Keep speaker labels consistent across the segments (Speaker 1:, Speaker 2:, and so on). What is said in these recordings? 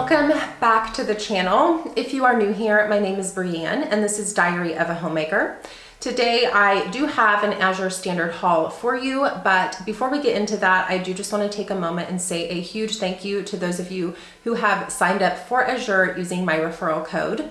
Speaker 1: Welcome back to the channel. If you are new here, my name is Brianne and this is Diary of a Homemaker. Today I do have an Azure Standard Haul for you, but before we get into that, I do just want to take a moment and say a huge thank you to those of you who have signed up for Azure using my referral code.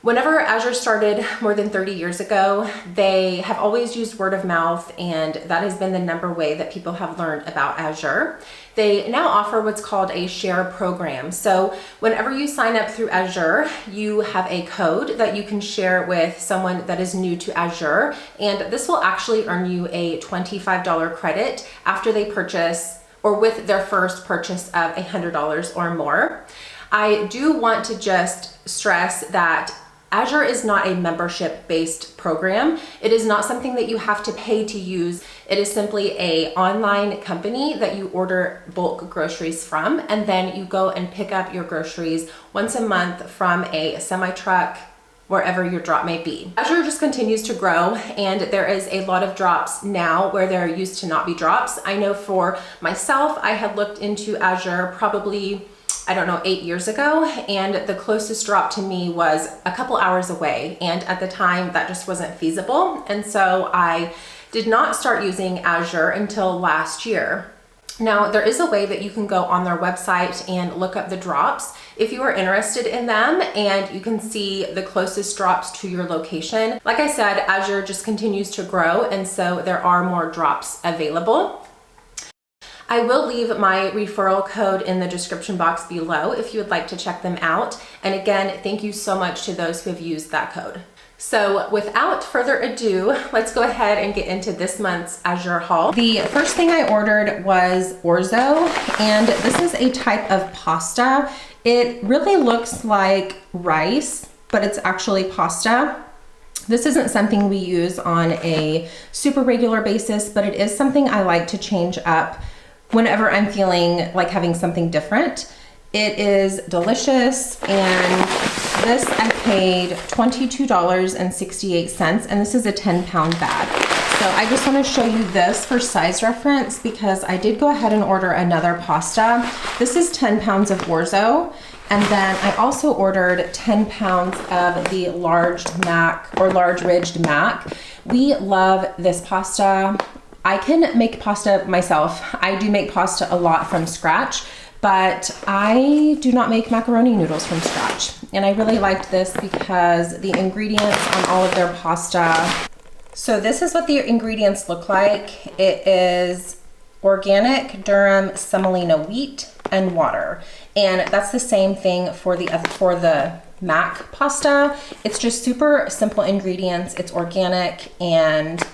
Speaker 1: Whenever Azure started more than 30 years ago, they have always used word of mouth, and that has been the number way that people have learned about Azure. They now offer what's called a share program. So whenever you sign up through Azure, you have a code that you can share with someone that is new to Azure, and this will actually earn you a $25 credit after they purchase or with their first purchase of $100 or more. I do want to just stress that Azure is not a membership-based program. It is not something that you have to pay to use. It is simply an online company that you order bulk groceries from, and then you go and pick up your groceries once a month from a semi-truck, wherever your drop may be. Azure just continues to grow, and there is a lot of drops now where there used to not be drops. I know for myself, I had looked into Azure probably 8 years ago, and the closest drop to me was a couple hours away, and at the time that just wasn't feasible, and so I did not start using Azure until last year. Now, there is a way that you can go on their website and look up the drops if you are interested in them, and you can see the closest drops to your location. Like I said, Azure just continues to grow, and so there are more drops available. I will leave my referral code in the description box below if you would like to check them out. And again, thank you so much to those who have used that code. So without further ado, let's go ahead and get into this month's Azure haul. The first thing I ordered was orzo, and this is a type of pasta. It really looks like rice, but it's actually pasta. This isn't something we use on a super regular basis, but it is something I like to change up whenever I'm feeling like having something different. It is delicious, and this I paid $22.68, and this is a 10-pound bag. So I just want to show you this for size reference because I did go ahead and order another pasta. This is 10 pounds of orzo, and then I also ordered 10 pounds of the large mac or large ridged mac. We love this pasta. I can make pasta myself. I do make pasta a lot from scratch, but I do not make macaroni noodles from scratch. And I really liked this because the ingredients on all of their pasta. So this is what the ingredients look like. It is organic durum semolina wheat and water. And that's the same thing for the mac pasta. It's just super simple ingredients. It's organic, and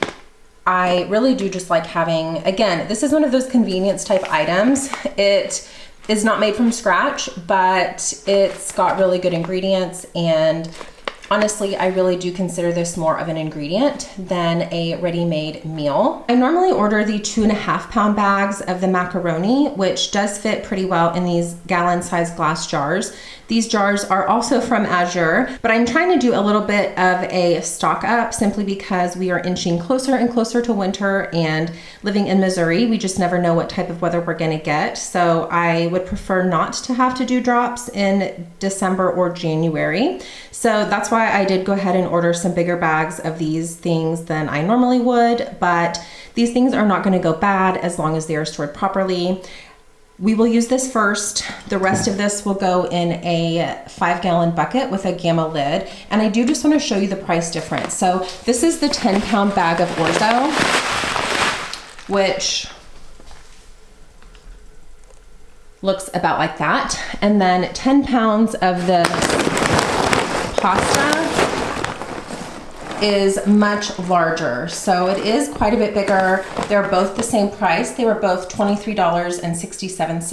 Speaker 1: I really do just like having, again, this is one of those convenience type items. It is not made from scratch, but it's got really good ingredients, and honestly, I really do consider this more of an ingredient than a ready-made meal. I normally order the 2.5 pound bags of the macaroni, which does fit pretty well in these gallon-sized glass jars. These jars are also from Azure, but I'm trying to do a little bit of a stock up simply because we are inching closer and closer to winter, and living in Missouri, we just never know what type of weather we're gonna get. So I would prefer not to have to do drops in December or January. So that's why I did go ahead and order some bigger bags of these things than I normally would, but these things are not gonna go bad as long as they are stored properly. We will use this first. The rest of this will go in a 5-gallon bucket with a gamma lid. And I do just want to show you the price difference. So this is the 10-pound bag of orzo, which looks about like that. And then 10 pounds of the pasta is much larger. So it is quite a bit bigger. They're both the same price. They were both $23.67.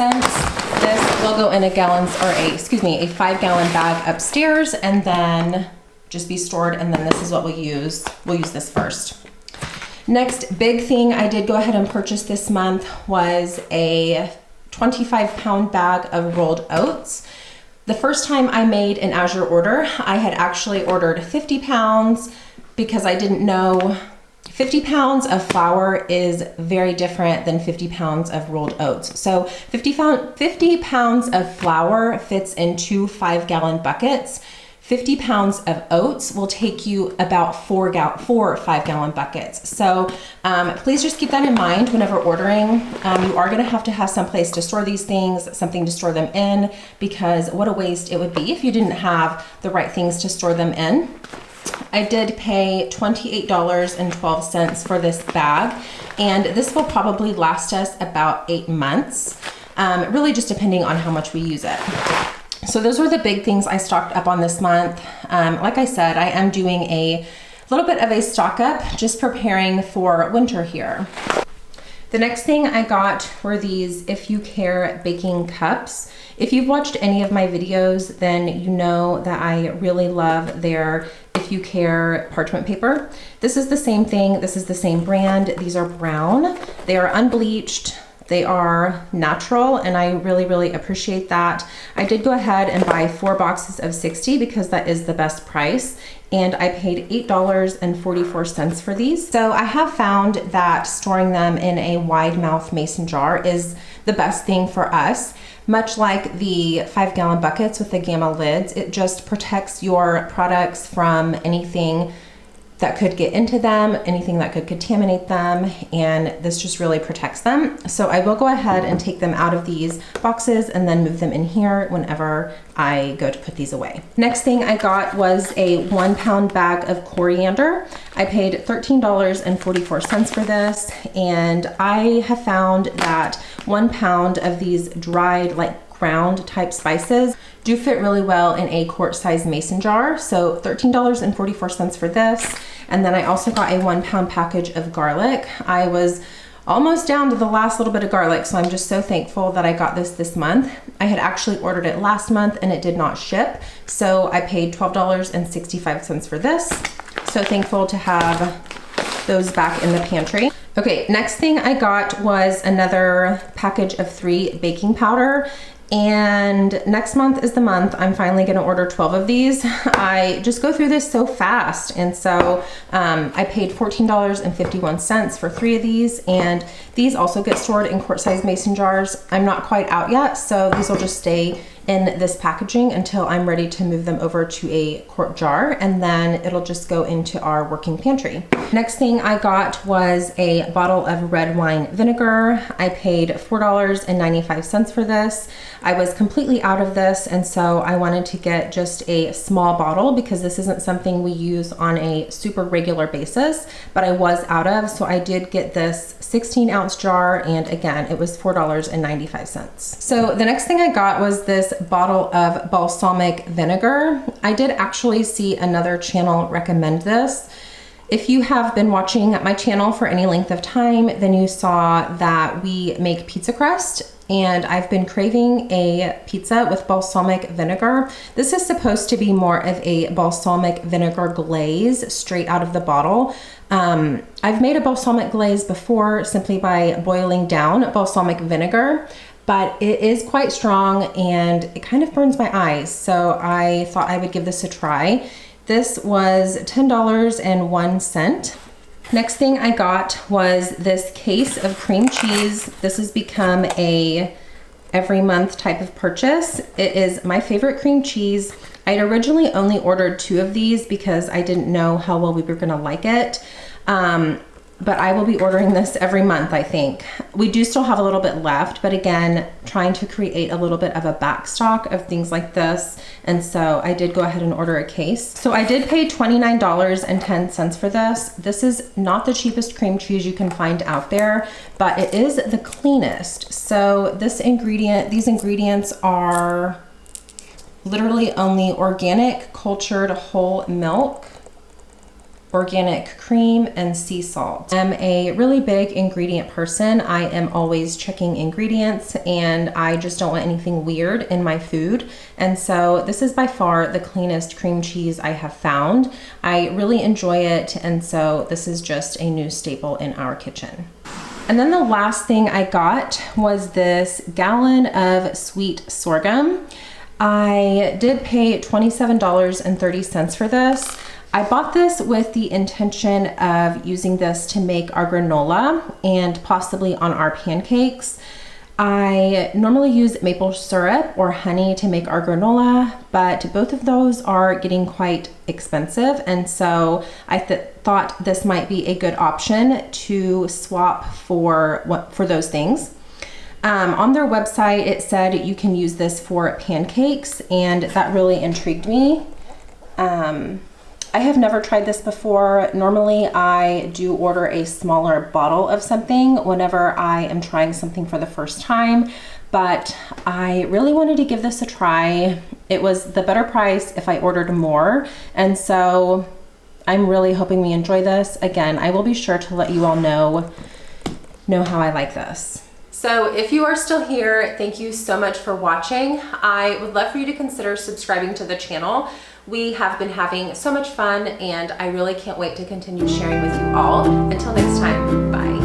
Speaker 1: This will go in a 5-gallon bag upstairs and then just be stored, and then this is what we'll use. We'll use this first. Next big thing I did go ahead and purchase this month was a 25-pound bag of rolled oats. The first time I made an Azure order, I had actually ordered 50 pounds because I didn't know 50 pounds of flour is very different than 50 pounds of rolled oats. So 50 pounds of flour fits into 5-gallon buckets. 50 pounds of oats will take you about 4 5-gallon buckets. So please just keep that in mind whenever ordering. You are gonna have to have some place to store these things, something to store them in, because what a waste it would be if you didn't have the right things to store them in. I did pay $28.12 for this bag, and this will probably last us about 8 months, really just depending on how much we use it. So those were the big things I stocked up on this month. Like I said, I am doing a little bit of a stock up, just preparing for winter here. The next thing I got were these If You Care baking cups. If you've watched any of my videos, then you know that I really love their If You Care parchment paper. This is the same thing. This is the same brand. These are brown. They are unbleached. They are natural, and I really, really appreciate that. I did go ahead and buy 4 boxes of 60 because that is the best price, and I paid $8.44 for these. So I have found that storing them in a wide mouth mason jar is the best thing for us. Much like the 5-gallon buckets with the gamma lids, it just protects your products from anything that could get into them, anything that could contaminate them, and this just really protects them. So I will go ahead and take them out of these boxes and then move them in here whenever I go to put these away. Next thing I got was a 1-pound bag of coriander. I paid $13.44 for this, and I have found that 1 pound of these dried, like ground type spices do fit really well in a quart-sized mason jar. So $13.44 for this. And then I also got a 1-pound package of garlic. I was almost down to the last little bit of garlic, so I'm just so thankful that I got this month. I had actually ordered it last month and it did not ship, so I paid $12.65 for this. So thankful to have those back in the pantry. Okay, next thing I got was another package of 3 baking powder. And next month is the month I'm finally gonna order 12 of these. I just go through this so fast. And so I paid $14.51 for 3 of these. And these also get stored in quart-sized mason jars. I'm not quite out yet, so these will just stay in this packaging until I'm ready to move them over to a quart jar, and then it'll just go into our working pantry. Next thing I got was a bottle of red wine vinegar. I paid $4.95 for this. I was completely out of this, and so I wanted to get just a small bottle because this isn't something we use on a super regular basis, but I was out of, so I did get this 16-ounce jar, and again, it was $4.95. So the next thing I got was this bottle of balsamic vinegar. I did actually see another channel recommend this. If you have been watching my channel for any length of time, then you saw that we make pizza crust, and I've been craving a pizza with balsamic vinegar. This is supposed to be more of a balsamic vinegar glaze straight out of the bottle. I've made a balsamic glaze before simply by boiling down balsamic vinegar, but it is quite strong and it kind of burns my eyes. So I thought I would give this a try. This was $10.01. Next thing I got was this case of cream cheese. This has become a every month type of purchase. It is my favorite cream cheese. I had originally only ordered 2 of these because I didn't know how well we were gonna like it. But I will be ordering this every month, I think. We do still have a little bit left, but again, trying to create a little bit of a back stock of things like this. And so I did go ahead and order a case. So I did pay $29.10 for this. This is not the cheapest cream cheese you can find out there, but it is the cleanest. So these ingredients are literally only organic cultured whole milk, organic cream, and sea salt. I'm a really big ingredient person. I am always checking ingredients, and I just don't want anything weird in my food. And so this is by far the cleanest cream cheese I have found. I really enjoy it, and so this is just a new staple in our kitchen. And then the last thing I got was this gallon of sweet sorghum. I did pay $27.30 for this. I bought this with the intention of using this to make our granola and possibly on our pancakes. I normally use maple syrup or honey to make our granola, but both of those are getting quite expensive, and so I thought this might be a good option to swap for those things. On their website, it said you can use this for pancakes, and that really intrigued me. I have never tried this before. Normally, I do order a smaller bottle of something whenever I am trying something for the first time, but I really wanted to give this a try. It was the better price if I ordered more, and so I'm really hoping we enjoy this. Again, I will be sure to let you all know how I like this. So if you are still here, thank you so much for watching. I would love for you to consider subscribing to the channel. We have been having so much fun, and I really can't wait to continue sharing with you all. Until next time, bye.